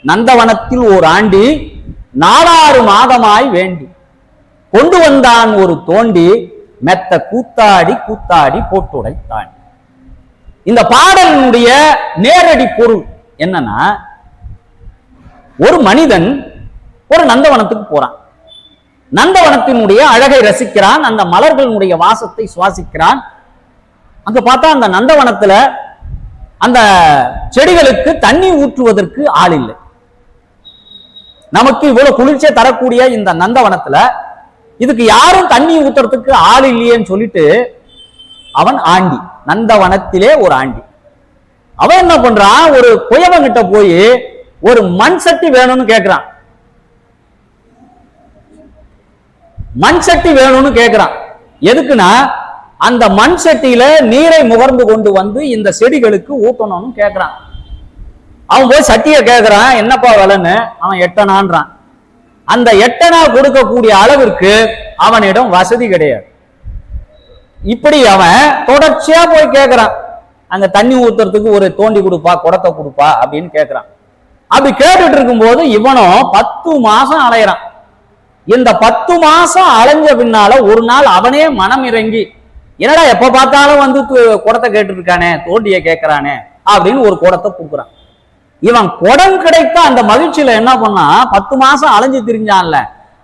நந்தவனத்தில் ஓர் ஆண்டி 4 மாதமாய் வேண்டி கொண்டு வந்தான் ஒரு தோண்டி மெத்த கூத்தாடி கூத்தாடி போட்டுடைத்தான். இந்த பாடலினுடைய நேரடி பொருள் என்னன்னா, ஒரு மனிதன் ஒரு நந்தவனத்துக்கு போறான். நந்தவனத்தினுடைய அழகை ரசிக்கிறான், அந்த மலர்களுடைய வாசத்தை சுவாசிக்கிறான். அங்க பார்த்தா அந்த நந்தவனத்துல அந்த செடிகளுக்கு தண்ணி ஊற்றுவதற்கு ஆள் இல்லை. நமக்கு இவ்வளவு குளிர்ச்சியை தரக்கூடிய இந்த நந்தவனத்துல இதுக்கு யாரும் தண்ணி ஊத்துறதுக்கு ஆள் இல்லையேன்னு சொல்லிட்டு அவன் ஆண்டி, நந்தவனத்திலே ஒரு ஆண்டி, அவன் என்ன பண்றான், ஒரு குயவங்கிட்ட போய் ஒரு மண் சட்டி வேணும்னு கேட்கிறான். மண் சட்டி வேணும்னு கேட்கிறான். எதுக்குன்னா, அந்த மண் சட்டியில நீரை முகர்ந்து கொண்டு வந்து இந்த செடிகளுக்கு ஊட்டணும்னு கேட்கிறான். அவன் போய் சட்டியை கேட்கிறான், என்னப்பா விலைன்னு. அவன் 8 அணான்றான். அந்த 8 அணா கொடுக்கக்கூடிய அளவிற்கு அவனிடம் வசதி கிடையாது. இப்படி அவன் தொடர்ச்சியா போய் கேட்கிறான், அங்க தண்ணி ஊத்துறதுக்கு ஒரு தோண்டி கொடுப்பா, குடத்தை கொடுப்பா அப்படின்னு கேட்கிறான். அப்படி கேட்டுட்டு இருக்கும் போது இவனும் 10 மாசம் அலையிறான். இந்த 10 மாசம் அலைஞ்ச பின்னால ஒரு நாள் அவனே மனம் இறங்கி, என்னடா எப்ப பார்த்தாலும் வந்து குடத்தை கேட்டு இருக்கானே, தோண்டிய கேட்கிறானே அப்படின்னு ஒரு குடத்தை கொடுக்குறான். இவன் குடம் கிடைத்த அந்த மகிழ்ச்சியில என்ன பண்ணா, 10 மாசம் அலைஞ்சு திரிஞ்சான்ல,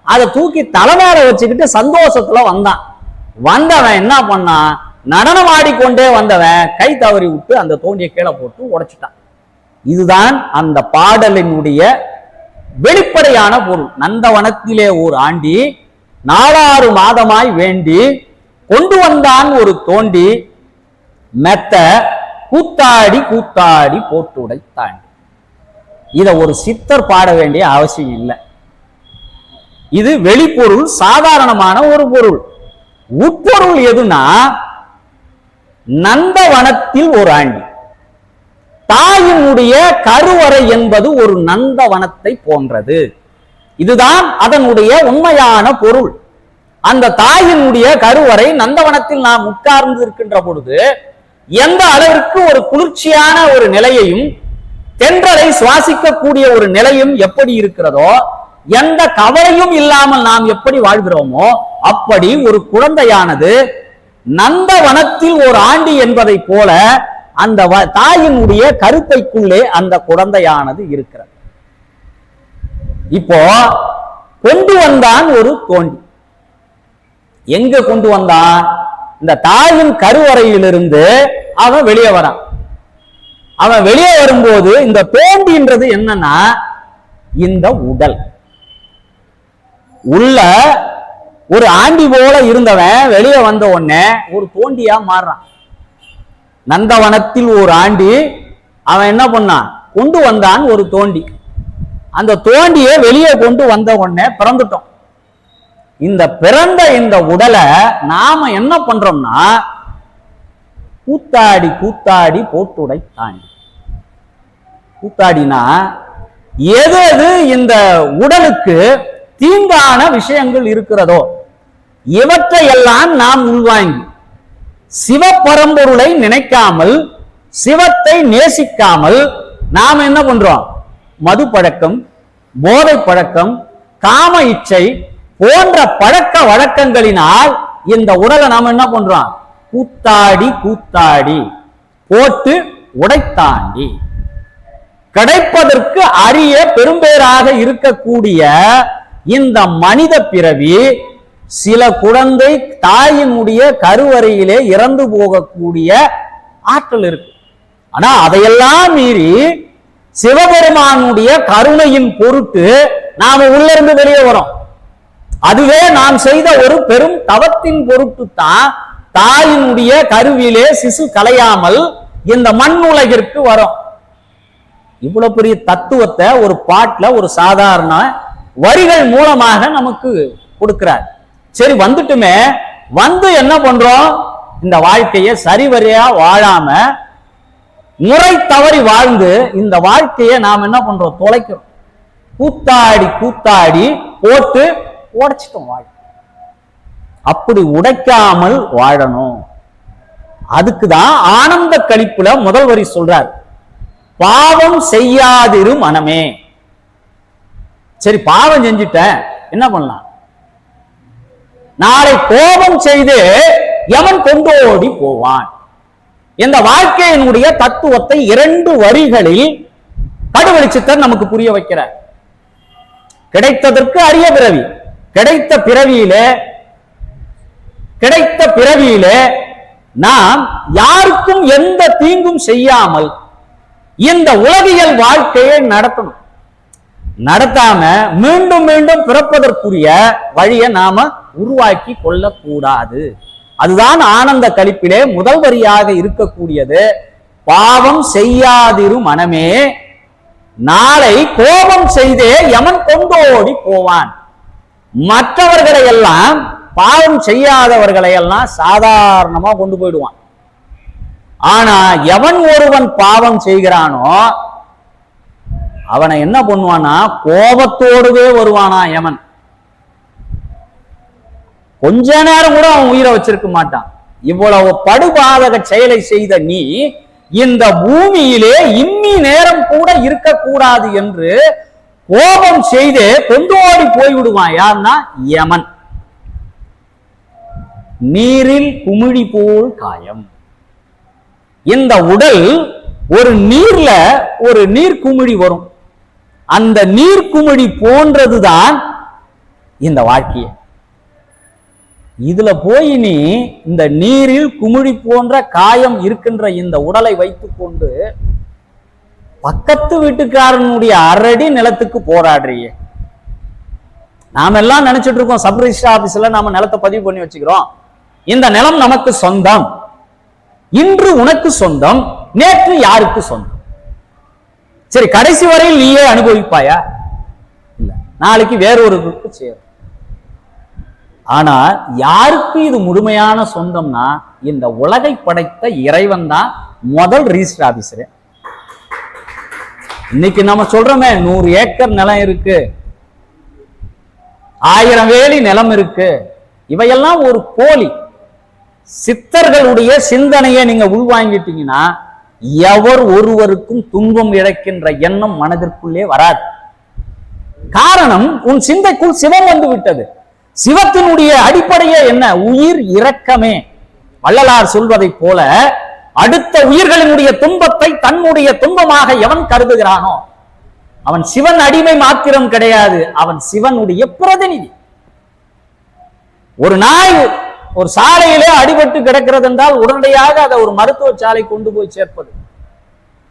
அதை தூக்கி தலைமையில வச்சுக்கிட்டு சந்தோஷத்துல வந்தான். வந்தவன் என்ன பண்ணா, நடனம் ஆடிக்கொண்டே வந்தவன் கை தவறி விட்டு அந்த தோண்டியை கீழே போட்டு உடைச்சிட்டான். இதுதான் அந்த பாடலினுடைய வெளிப்படையான பொருள். நந்தவனத்திலே ஓர் ஆண்டி 4 மாதமாய் வேண்டி கொண்டு வந்தான் ஒரு தோண்டி மெத்த கூத்தாடி கூத்தாடி போட்டு உடைத்தான். இத ஒரு சித்தர் பாட வேண்டிய அவசியம் இல்லை. இது வெளிப்பொருள், சாதாரணமான ஒரு பொருள். உட்பொருள் எதுனா, நந்தவனத்தில் ஒரு ஆண்டி, தாயினுடைய கருவறை என்பது ஒரு நந்தவனத்தை போன்றது. இதுதான் அதனுடைய உண்மையான பொருள். அந்த தாயினுடைய கருவறை நந்தவனத்தில் நாம் உட்கார்ந்து இருக்கின்ற பொழுது எந்த அளவிற்கு ஒரு குளிர்ச்சியான ஒரு நிலையையும் தென்றலை சுவாசிக்கக்கூடிய ஒரு நிலையும் எப்படி இருக்கிறதோ, எந்த கவலையும் இல்லாமல் நாம் எப்படி வாழ்கிறோமோ அப்படி ஒரு குழந்தையானது நந்தவனத்தில் ஒரு ஆண்டி என்பதை போல அந்த தாயினுடைய கருத்தைக்குள்ளே அந்த குழந்தையானது இருக்கிறது. இப்போ கொண்டு வந்தான் ஒரு தோண்டி. எங்க கொண்டு வந்தான்? இந்த தாயின் கருவறையிலிருந்து அவன் வெளியே வரான். அவன் வெளியே வரும்போது இந்த தோண்டின்றது என்னன்னா, இந்த உடல் உள்ள ஒரு ஆண்டி போல இருந்தவன் வெளியே வந்த உடனே ஒரு தோண்டியா மாறுறான். நந்தவனத்தில் ஒரு ஆண்டி, அவன் என்ன பண்ணான், கொண்டு வந்தான் ஒரு தோண்டி. அந்த தோண்டியை வெளியே கொண்டு வந்த உடனே பிறந்துட்டோம். இந்த பிறந்த இந்த உடலை நாம என்ன பண்றோம்னா, கூத்தாடி கூத்தாடி போட்டுடை தாண்டி. கூத்தாடினா எது எது இந்த உடலுக்கு தீங்கான விஷயங்கள் இருக்கிறதோ இவற்றையெல்லாம் நாம் உள்வாங்கி சிவபரம்பொருளை நினைக்காமல், சிவத்தை நேசிக்காமல் நாம் என்ன பண்றோம், மது பழக்கம், போதை பழக்கம், காம இச்சை போன்ற பழக்க வழக்கங்களினால் இந்த உடலை நாம் என்ன பண்றோம், கூத்தாடி கூத்தாடி போட்டு உடைத்தாண்டி. கிடைப்பதற்கு அரிய பெரும்பேராக இருக்கக்கூடிய இந்த மனித பிறவி சில குழந்தை தாயினுடைய கருவறையிலே இறந்து போகக்கூடிய ஆற்றல் இருக்கு. ஆனா அதையெல்லாம் மீறி சிவபெருமானுடைய கருணையின் பொருட்டு நாம உள்ள இருந்து வெளியே வரோம். அதுவே நாம் செய்த ஒரு பெரும் தவத்தின் பொருட்டு தான் தாயினுடைய கருவிலே சிசு கலையாமல் இந்த மண் உலகிற்கு வரும். இவ்வளவு பெரிய தத்துவத்தை ஒரு பாட்டுல ஒரு சாதாரண வரிகள் மூலமாக நமக்கு கொடுக்கிறார். சரி, வந்துட்டுமே, வந்து என்ன பண்றோம், இந்த வாழ்க்கையை சரிவரையா வாழாம முறை தவறி வாழ்ந்து இந்த வாழ்க்கையை நாம் என்ன பண்றோம், தொலைக்கிறோம். கூத்தாடி கூத்தாடி போட்டு உடைச்சிட்டோம் வாழ்க்கை. அப்படி உடைக்காமல் வாழணும். அதுக்குதான் ஆனந்த கழிப்புல முதல் வரி சொல்றார், பாவம் செய்யாதிரு மனமே. சரி பாவம் செஞ்சுட்டேன், என்ன பண்ணலாம்? நாளை கோபம் செய்து எவன் கொண்டோடி போவான். இந்த வாழ்க்கையினுடைய தத்துவத்தை 2 வரிகளில் படுவெளிச்சித்தர் நமக்கு புரிய வைக்கிறார். கிடைத்ததற்கு அரிய பிறவி, கிடைத்த பிறவியிலே நாம் யாருக்கும் எந்த தீங்கும் செய்யாமல் இந்த உலகியல் வாழ்க்கையை நடத்தணும். நடத்தாம மீண்டும் மீண்டும் பிறப்பதற்குரிய வழியை நாம உருவாக்கி கொள்ளக்கூடாது. அதுதான் ஆனந்த கழிப்பிலே முதல் வரியாக இருக்கக்கூடியது. பாவம் செய்யாதிரு மனமே, நாளை கோபம் செய்தே யமன் கொண்டோடி போவான். மற்றவர்களை எல்லாம், பாவம் செய்யாதவர்களை எல்லாம் சாதாரணமா கொண்டு போயிடுவான். ஆனா எவன் ஒருவன் பாவம் செய்கிறானோ அவனை என்ன பண்ணுவானா, கோபத்தோடுவே வருவானா யமன். கொஞ்ச நேரம் கூட அவன் உயிரை வச்சிருக்க மாட்டான். இவ்வளவு படுபாதக செயலை செய்த நீ இந்த பூமியிலே இம்மி நேரம் கூட இருக்கக்கூடாது என்று கோபம் செய்து கொண்டோடி போய்விடுவான். யார்னா யமன். நீரில் குமிழி போல் காயம். இந்த உடல் ஒரு நீர்ல ஒரு நீர்க்குமிழி வரும். அந்த நீர்க்குமிழி போன்றதுதான் இந்த வாழ்க்கையை. இதுல போய் நீ இந்த நீரில் குமிழி போன்ற காயம் இருக்கின்ற இந்த உடலை வைத்துக் கொண்டு பக்கத்து வீட்டுக்காரனுடைய அரடி நிலத்துக்கு போராடுறியே. நாம எல்லாம் நினைச்சிட்டு இருக்கோம், சப் ரிஜிஸ்டர் ஆபீஸ்ல நாம நிலத்தை பதிவு பண்ணி வச்சுக்கிறோம். இந்த நிலம் நமக்கு சொந்தம், இன்று உனக்கு சொந்தம், நேற்று யாருக்கு சொந்தம்? சரி, கடைசி வரையில் நீயே அனுபவிப்பாயா? இல்ல, நாளைக்கு வேறொருக்கு சேரும். ஆனா யாருக்கு இது முழுமையான சொந்தம்னா இந்த உலகை படைத்த இறைவன் தான் முதல் ரிஜிஸ்டர் ஆபீசர். இன்னைக்கு நம்ம சொல்றோமே 100 ஏக்கர் நிலம் இருக்கு, 1000 வேலி நிலம் இருக்கு, இவையெல்லாம் ஒரு போலி. சித்தர்களுடைய சிந்தனையை நீங்க உள்வாங்கிட்டீங்கன்னா எவர் ஒருவருக்கும் துன்பம் இழைக்கின்ற எண்ணம் மனதிற்குள்ளே வராது. காரணம், உன் சிந்தைக்குள் சிவம் வந்து விட்டது. சிவத்தினுடைய அடிப்படையே என்ன? உயிர் இரக்கமே. வள்ளலார் சொல்வதை போல அடுத்த உயிர்களினுடைய துன்பத்தை தன்னுடைய துன்பமாக எவன் கருதுகிறானோ அவன் சிவன் அடிமை மாத்திரம் கிடையாது, அவன் சிவனுடைய பிரதிநிதி. ஒரு நாய் ஒரு சாலையிலே அடிபட்டு கிடக்கிறது என்றால் உடனடியாக அதை ஒரு மருத்துவ சாலை கொண்டு போய் சேர்ப்பது.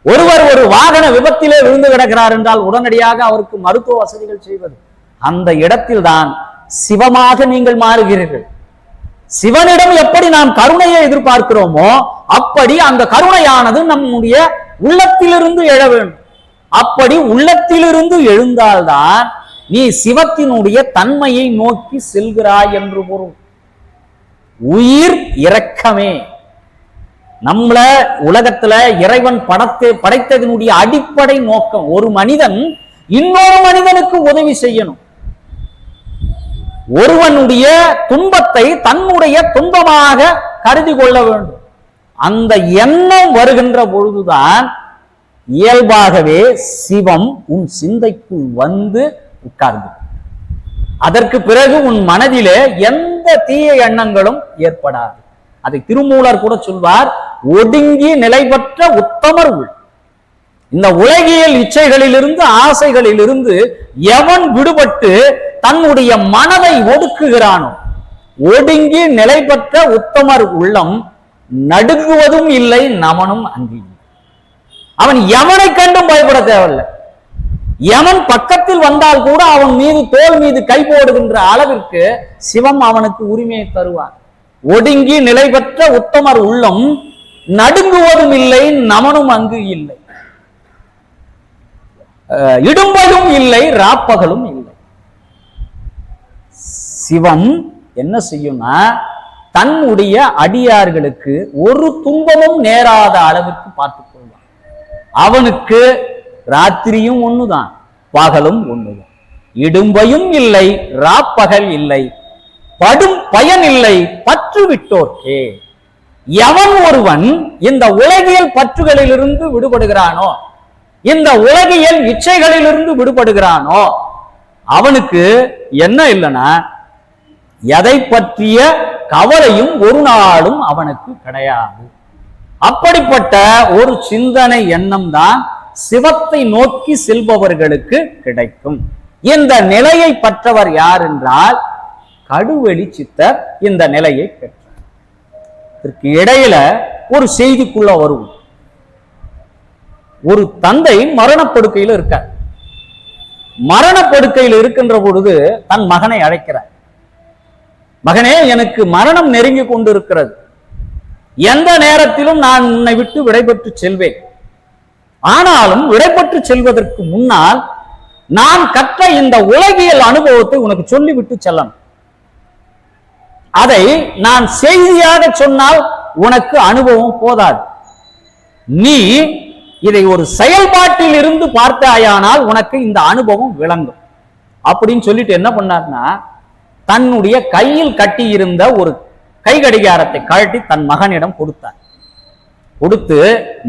ஒருவர் ஒரு வாகன விபத்திலே விழுந்து கிடக்கிறார் என்றால் உடனடியாக அவருக்கு மருத்துவ வசதிகள் செய்வது. அந்த இடத்தில் தான் சிவமாக நீங்கள் மாறுகிறீர்கள். சிவனிடம் எப்படி நாம் கருணையை எதிர்பார்க்கிறோமோ அப்படி அந்த கருணையானது நம்முடைய உள்ளத்திலிருந்து எழ வேண்டும். அப்படி உள்ளத்திலிருந்து எழுந்தால்தான் நீ சிவத்தினுடைய தன்மையை நோக்கி செல்கிறாய் என்று பொருள். உயிர் இரக்கமே. நம்மள உலகத்துல இறைவன் படைத்ததனுடைய அடிப்படை நோக்கம் ஒரு மனிதன் இன்னொரு மனிதனுக்கு உதவி செய்யணும். ஒருவனுடைய துன்பத்தை தன்னுடைய துன்பமாக கருதி கொள்ள வேண்டும். அந்த எண்ணம் வருகின்ற பொழுதுதான் இயல்பாகவே சிவம் உன் சிந்தைக்குள் வந்து உட்கார்ந்து, அதற்கு பிறகு உன் மனதிலே எந்த தீய எண்ணங்களும் ஏற்படாது. அதை திருமூலர் கூட சொல்வார், ஒடுங்கி நிலை பெற்ற உத்தமர் உள். இந்த உலகியல் இச்சைகளிலிருந்து ஆசைகளிலிருந்து எவன் விடுபட்டு தன்னுடைய மனதை ஒடுக்குகிறானோ, ஒடுங்கி நிலை பெற்ற உத்தமர் உள்ளம் நடுங்குவதும் இல்லை, நமனும் அங்கி. அவன் எவனை கண்டும் பயப்பட தேவையில்லை. எவன் பக்கத்தில் வந்தால் கூட அவன் மீது தோல் மீது கை போடுகின்ற அளவிற்கு சிவம் அவனுக்கு உரிமையை தருவார். ஒடுங்கி நிலை பெற்ற உத்தமர் உள்ளம் நடுங்குவதும் இல்லை, நமனும் அங்கு இல்லை, இடும்பலும் இல்லை, ராப்பகலும் இல்லை. சிவம் என்ன செய்யும்னா தன்னுடைய அடியார்களுக்கு ஒரு துன்பமும் நேராத அளவுக்கு பார்த்துக் கொள்வான். அவனுக்கு ராத்திரியும் ஒண்ணுதான், பகலும் ஒண்ணுதான். இடும்பையும் இல்லை, ராப்பகல் இல்லை, படும் பயன் இல்லை, பற்று விட்டோர்க்கே. எவன் ஒருவன் இந்த உலகியல் பற்றுகளிலிருந்து விடுபடுகிறானோ, இந்த உலகியல் இச்சைகளிலிருந்து விடுபடுகிறானோ, அவனுக்கு என்ன இல்லைன்னா எதை பற்றிய கவலையும் ஒரு நாளும் அவனுக்கு கிடையாது. அப்படிப்பட்ட ஒரு சிந்தனை எண்ணம் தான் சிவத்தை நோக்கி செல்பவர்களுக்கு கிடைக்கும். இந்த நிலையை பெற்றவர் யார் என்றால் கடுவெளி சித்தர் இந்த நிலையை பெற்றார். இதற்கு இடையில ஒரு செய்திக்குள்ள வரும். ஒரு தந்தை மரணப்படுக்கையில் இருக்கார். மரணப்படுக்கையில் இருக்கின்ற பொழுது தன் மகனை அழைக்கிறார். மகனே, எனக்கு மரணம் நெருங்கி கொண்டு இருக்கிறது. எந்த நேரத்திலும் நான் உன்னை விட்டு விடைபெற்று செல்வேன். ஆனாலும் விடைபெற்று செல்வதற்கு முன்னால் நான் கற்ற இந்த உலகியல் அனுபவத்தை உனக்கு சொல்லிவிட்டு செல்லணும். அதை நான் செய்தியாக சொன்னால் உனக்கு அனுபவம் போதாது. நீ இதை ஒரு செயல்பாட்டில் இருந்து பார்த்தாயானால் உனக்கு இந்த அனுபவம் விளங்கும் அப்படின்னு சொல்லிட்டு என்ன பண்ணார்னா, தன்னுடைய கையில் கட்டியிருந்த ஒரு கை கடிகாரத்தை கழட்டி தன் மகனிடம் கொடுத்தார். கொடுத்து,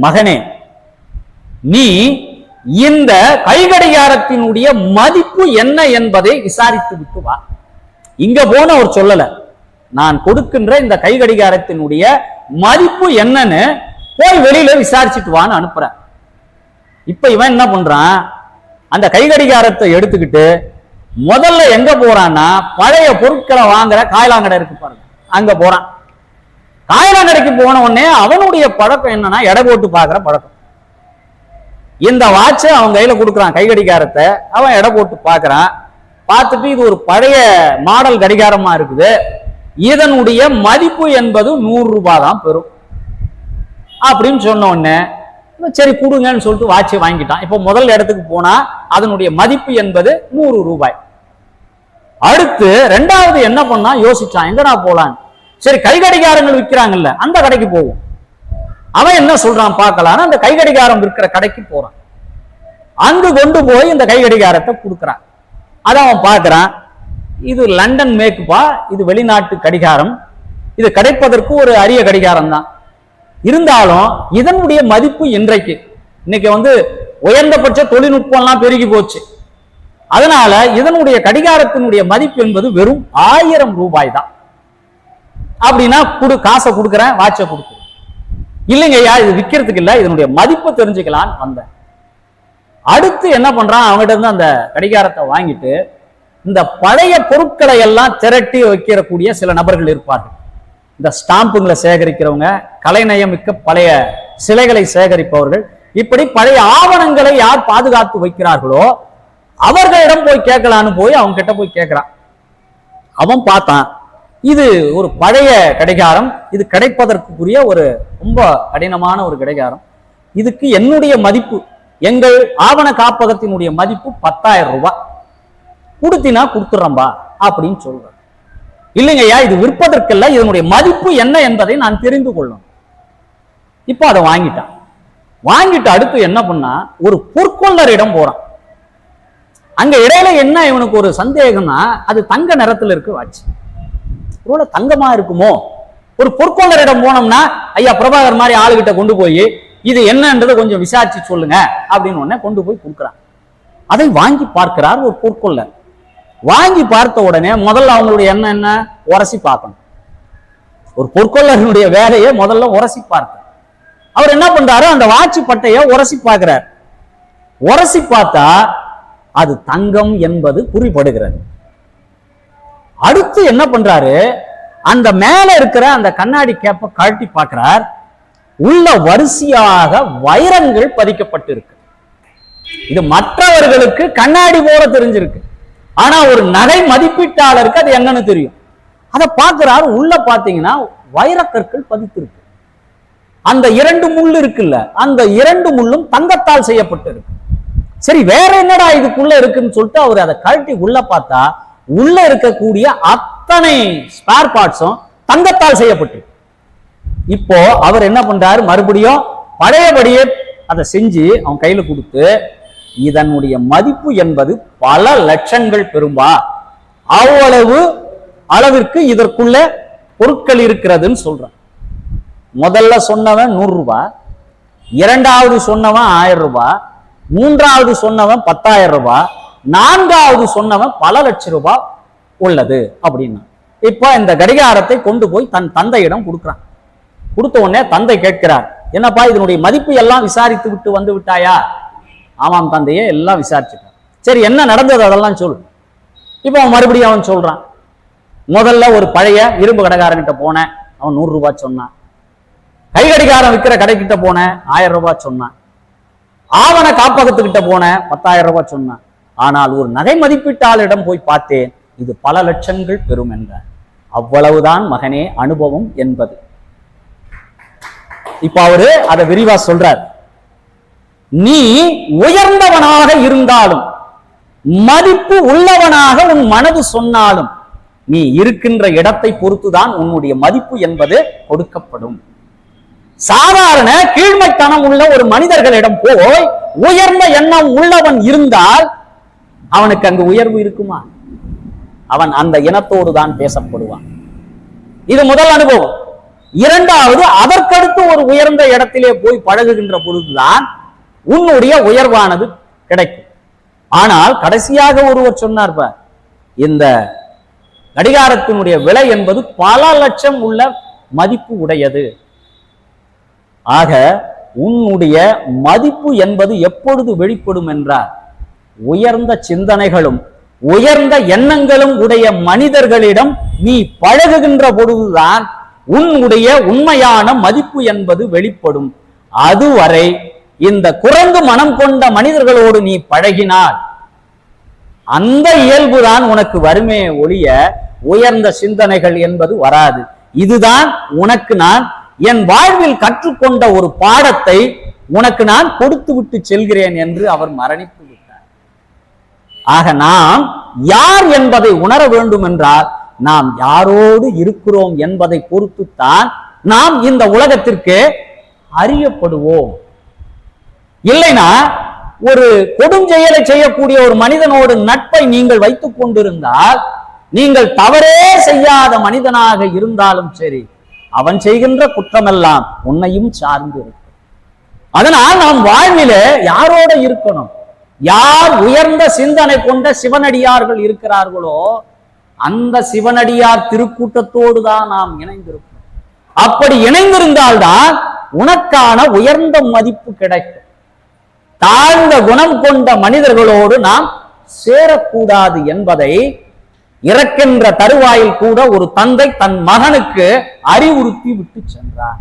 மகனே, நீ இந்த கை கடிகாரத்தினுடைய மதிப்பு என்ன என்பதை விசாரித்து விட்டு வா. இங்க போன அவர் சொல்லல, நான் கொடுக்கின்ற இந்த கை கடிகாரத்தினுடைய மதிப்பு என்னன்னு போய் வெளியில விசாரிச்சுட்டு வான்னு அனுப்புற. இப்ப இவன் என்ன பண்றான், அந்த கை கடிகாரத்தை எடுத்துக்கிட்டு முதல்ல எங்க போறான்னா பழைய பொருட்களை வாங்குற காயலாங்கடை இருக்கு பாருங்க, அங்க போறான். காயலாங்கடைக்கு போன உடனே அவனுடைய பழக்கம் என்னன்னா எடை போட்டு பாக்குற பழக்கம். இந்த வாட்சை அவன் கையில கொடுக்குறான், கை கடிகாரத்தை அவன் எடை போட்டு பாக்குறான். பார்த்துட்டு இது ஒரு பழைய மாடல் கடிகாரமா இருக்குது, இதனுடைய மதிப்பு என்பது 100 ரூபாய் தான் பெறும் அப்படின்னு சொன்ன உடனே சரி கொடுங்கன்னு சொல்லிட்டு வாட்சை வாங்கிட்டான். இப்போ முதல் இடத்துக்கு போனா அதனுடைய மதிப்பு என்பது 100 ரூபாய். அடுத்து ரெண்டாவது என்ன பண்ணா யோசிச்சான், எங்கடா போலான்னு. சரி கை கடிகாரங்கள் விற்கிறாங்கல்ல அந்த கடைக்கு போவோம். அவன் என்ன சொல்றான் பார்க்கலான்னு அந்த கை கடிகாரம் விற்கிற கடைக்கு போறான். அங்கு கொண்டு போய் இந்த கை கடிகாரத்தை கொடுக்குறான். அதை அவன் பார்க்கிறான், இது லண்டன் மேக்குப்பா, இது வெளிநாட்டு கடிகாரம், இது கிடைப்பதற்கு ஒரு அரிய கடிகாரம் தான். இருந்தாலும் இதனுடைய மதிப்பு இன்றைக்கு இன்னைக்கு உயர்ந்தபட்ச தொழில்நுட்பம்லாம் பெருகி போச்சு. அதனால இதனுடைய கடிகாரத்தினுடைய மதிப்பு என்பது வெறும் 1000 ரூபாய் தான். அப்படின்னா காசை கொடுக்குறேன், வாட்சை கொடுக்குறேன். இல்லைங்கய்யா, இது விற்கிறதுக்கு இல்லை, இதனுடைய மதிப்பு தெரிஞ்சுக்கலான்னு வந்தேன். அடுத்து என்ன பண்றான், அவங்ககிட்ட இருந்து அந்த கடிகாரத்தை வாங்கிட்டு இந்த பழைய பொருட்களை எல்லாம் திரட்டி வைக்கிறக்கூடிய சில நபர்கள் இருப்பார்கள். இந்த ஸ்டாம்புங்களை சேகரிக்கிறவங்க, கலைநயம் மிக்க பழைய சிலைகளை சேகரிப்பவர்கள், இப்படி பழைய ஆவணங்களை யார் பாதுகாத்து வைக்கிறார்களோ அவர்களிடம் போய் கேட்கலான்னு போய் அவங்க கிட்ட போய் கேட்கிறான். அவன் பார்த்தான், இது ஒரு பழைய கடிகாரம், இது கிடைப்பதற்குரிய ஒரு ரொம்ப கடினமான ஒரு கடிகாரம், இதுக்கு என்னுடைய மதிப்பு, எங்கள் ஆவண காப்பகத்தினுடைய மதிப்பு 10,000 ரூபாய், கொடுத்தினா கொடுத்துறம்பா அப்படின்னு சொல்ற. இல்லைங்கய்யா, இது விற்பதற்கல்ல, இதனுடைய மதிப்பு என்ன என்பதை நான் தெரிந்து கொள்ளணும். இப்போ அதை வாங்கிட்டான். வாங்கிட்டு அடுத்து என்ன பண்ணா, ஒரு பொற்கொள்ளரிடம் போறான். அங்க இடையில என்ன இவனுக்கு ஒரு சந்தேகம்னா, அது தங்க நிறத்துல இருக்கு வாட்சி, ஒருவேளை தங்கமா இருக்குமோ. ஒரு பொற்கொள்ளரிடம் போனோம்னா, ஐயா பிரபாகர் மாதிரி ஆளுகிட்ட கொண்டு போய் இது என்னன்றதை கொஞ்சம் விசாரிச்சு சொல்லுங்க அப்படின்னு உடனே கொண்டு போய் கொடுக்குறான். அதை வாங்கி பார்க்கிறார் ஒரு பொற்கொள்ளர். வாங்கி பார்த்த உடனே முதல்ல அவங்களுடைய எண்ணம் என்ன, உரசி பார்க்கணும். ஒரு பொற்கொள்ளருடைய வேலையை முதல்ல உரசி பார்க்க. அவர் என்ன பண்றாரு, அந்த வாட்சி பட்டைய உரசி பார்க்கிறார். உரசி பார்த்தா அது தங்கம் என்பது குறிப்படுகிறது. அடுத்து என்ன பண்றாரு, அந்த மேல இருக்கிற அந்த கண்ணாடி கேப்பை கழட்டி பார்க்கிறார். உள்ள வரிசையாக வைரங்கள் பதிக்கப்பட்டிருக்கு. இது மற்றவர்களுக்கு கண்ணாடி போல தெரிஞ்சிருக்கு, ஆனா ஒரு நகை மதிப்பீட்டாளருக்கு அது என்னன்னு தெரியும். அதை பார்க்கிறார். உள்ள பாத்தீங்கன்னா வைரக்கற்கள் பதித்திருக்கு. அந்த 2 முள் இருக்குல்ல, அந்த 2 முள்ளும் தங்கத்தால் செய்யப்பட்டிருக்கு. சரி வேற என்னடா இதுக்குள்ள இருக்குன்னு சொல்லிட்டு அவர் அதை கழட்டி உள்ள பார்த்தா உள்ள இருக்கக்கூடிய அத்தனை ஸ்பேர் பார்ட்ஸும் தங்கத்தால் செய்யப்பட்டு. இப்போ அவர் என்ன பண்றாரு, மறுபடியும் பழையபடியே அதை செஞ்சு அவன் கையில கொடுத்து, இதனுடைய மதிப்பு என்பது பல லட்சங்கள் பெறும்பா, அவ்வளவு அளவிற்கு இதற்குள்ள பொருட்கள் இருக்கிறதுன்னு சொல்றான். முதல்ல சொன்னவன் 100 ரூபாய், இரண்டாவது சொன்னவன் 1000 ரூபாய், மூன்றாவது சொன்னவன் 10,000 ரூபாய், நான்காவது சொன்னவன் பல லட்சம் ரூபாய் உள்ளது அப்படின்னா. இப்ப இந்த கடிகாரத்தை கொண்டு போய் தன் தந்தையிடம் கொடுக்கிறான். கொடுத்த உடனே தந்தை கேட்கிறார், என்னப்பா இதனுடைய மதிப்பு எல்லாம் விசாரித்து விட்டு வந்து விட்டாயா? ஆமாம் தந்தையே, எல்லாம் விசாரிச்சுட்டான். சரி, என்ன நடந்தது அதெல்லாம் சொல்லு. இப்ப அவன் மறுபடியும் அவன் சொல்றான், முதல்ல ஒரு பழைய இரும்பு கடைக்காரங்கிட்ட போனேன், அவன் 100 ரூபாய் சொன்னான். கை கடிகாரம் விற்கிற கடைக்கிட்ட போனேன், 1000 ரூபாய் சொன்னான். ஆவண காப்பகத்துக்கிட்ட போனேன், 10,000 ரூபாய் சொன்னான். ஆனால் ஒரு நகை மதிப்பீட்டாளரிடம் போய் பார்த்தேன், இது பல லட்சங்கள் பெறும் என்றார். அவ்வளவுதான் மகனே அனுபவம் என்பது. இப்ப அவரு அதை விரிவா சொல்றார். நீ உயர்ந்தவனாக இருந்தாலும், மதிப்பு உள்ளவனாக உன் மனது சொன்னாலும், நீ இருக்கின்ற இடத்தை பொறுத்துதான் உன்னுடைய மதிப்பு என்பது கொடுக்கப்படும். சாதாரண கீழ்மைத்தனம் உள்ள ஒரு மனிதர்களிடம் போய் உயர்ந்த எண்ணம் உள்ளவன் இருந்தால் அவனுக்கு அங்கு உயர்வு இருக்குமா? அவன் அந்த இனத்தோடு தான் பேசப்படுவான். இது முதல் அனுபவம். இரண்டாவது, அதற்கடுத்து ஒரு உயர்ந்த இடத்திலே போய் பழகுகின்ற பொழுதுதான் உன்னுடைய உயர்வானது கிடைக்கும். ஆனால் கடைசியாக ஒருவர் சொன்னார், இந்த கடிகாரத்தினுடைய விலை என்பது பல லட்சம் உள்ள மதிப்பு உடையது. ஆக உன்னுடைய மதிப்பு என்பது எப்பொழுது வெளிப்படும் என்றால், உயர்ந்த சிந்தனைகளும் உயர்ந்த எண்ணங்களும் உடைய மனிதர்களிடம் நீ பழகுகின்ற பொழுதுதான் உன்னுடைய உண்மையான மதிப்பு என்பது வெளிப்படும். அதுவரை இந்த குரங்கு மனம் கொண்ட மனிதர்களோடு நீ பழகினால் அந்த இயல்புதான் உனக்கு வருமே ஒழிய உயர்ந்த சிந்தனைகள் என்பது வராது. இதுதான் உனக்கு நான் என் வாழ்வில் கற்றுக்கொண்ட ஒரு பாடத்தை உனக்கு நான் கொடுத்து விட்டு செல்கிறேன் என்று அவர் மரணித்து விட்டார். ஆக நாம் யார் என்பதை உணர வேண்டும் என்றால், நாம் யாரோடு இருக்கிறோம் என்பதை பொறுத்துத்தான் நாம் இந்த உலகத்திற்கு அறியப்படுவோம். இல்லைனா ஒரு கொடுஞ்செயலை செய்யக்கூடிய ஒரு மனிதனோடு நட்பை நீங்கள் வைத்துக் கொண்டிருந்தால், நீங்கள் தவறே செய்யாத மனிதனாக இருந்தாலும் சரி, அவன் செய்கின்ற குற்றமெல்லாம் உன்னையும் சார்ந்து இருக்கும். அதனால் நாம் வாழ்விலே யாரோட இருக்கணும்? யார் உயர்ந்த சிந்தனை கொண்ட சிவனடியார்கள் இருக்கிறார்களோ அந்த சிவனடியார் திருக்கூட்டத்தோடு தான் நாம் இணைந்திருக்கிறோம். அப்படி இணைந்திருந்தால்தான் உனக்கான உயர்ந்த மதிப்பு கிடைக்கும். தாழ்ந்த குணம் கொண்ட மனிதர்களோடு நாம் சேரக்கூடாது என்பதை இறக்கின்ற தருவாயில் கூட ஒரு தந்தை தன் மகனுக்கு அறிவுறுத்தி விட்டு சென்றார்.